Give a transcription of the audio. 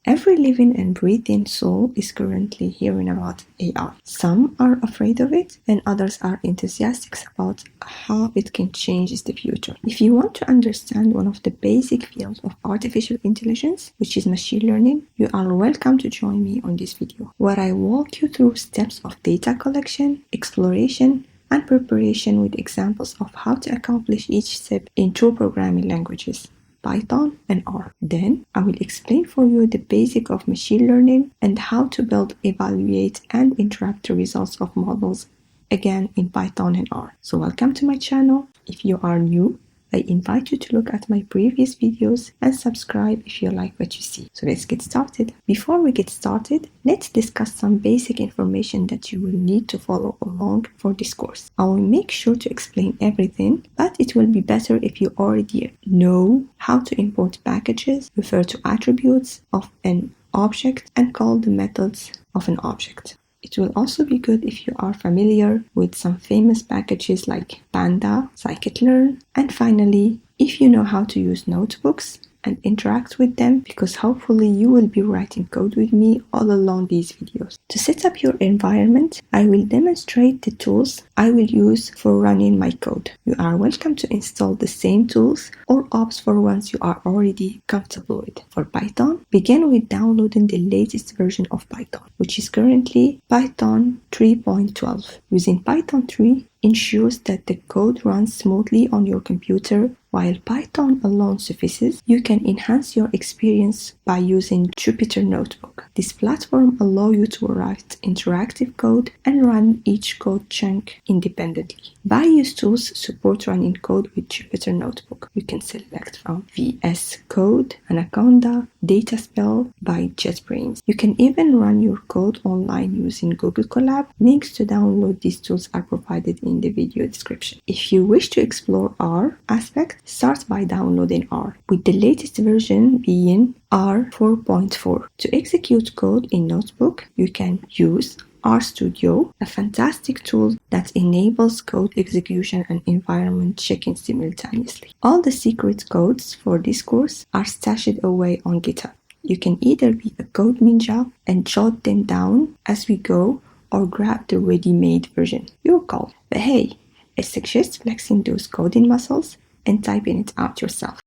Every living and breathing soul is currently hearing about AI. Some are afraid of it, and others are enthusiastic about how it can change the future. If you want to understand one of the basic fields of artificial intelligence, which is machine learning, you are welcome to join me on this video, where I walk you through steps of data collection, exploration, and preparation with examples of how to accomplish each step in two programming languages, Python and R. Then I will explain for you the basic of machine learning and how to build, evaluate, and interact the results of models, again in Python and R. So welcome to my channel. If you are new, I invite you to look at my previous videos and subscribe if you like what you see. So let's get started. Before we get started, let's discuss some basic information that you will need to follow along for this course. I will make sure to explain everything, but it will be better if you already know how to import packages, refer to attributes of an object, and call the methods of an object. It will also be good if you are familiar with some famous packages like Panda, Scikit-learn, and finally, if you know how to use notebooks and interact with them, because hopefully you will be writing code with me all along these videos. To set up your environment, I will demonstrate the tools I will use for running my code. You are welcome to install the same tools or opt for ones you are already comfortable with. For Python, begin with downloading the latest version of Python, which is currently Python 3.12. Using Python 3 ensures that the code runs smoothly on your computer. While Python alone suffices, you can enhance your experience by using Jupyter Notebook. This platform allows you to write interactive code and run each code chunk independently. Various tools support running code with Jupyter Notebook. You can select from VS Code, Anaconda, Dataspell by JetBrains. You can even run your code online using Google Colab. Links to download these tools are provided in the video description. If you wish to explore R aspect, start by downloading R, with the latest version being R 4.4. To execute code in Notebook, you can use RStudio, a fantastic tool that enables code execution and environment checking simultaneously. All the secret codes for this course are stashed away on GitHub. You can either be a code ninja and jot them down as we go, or grab the ready-made version. Your call. But hey, I suggest flexing those coding muscles and typing it out yourself.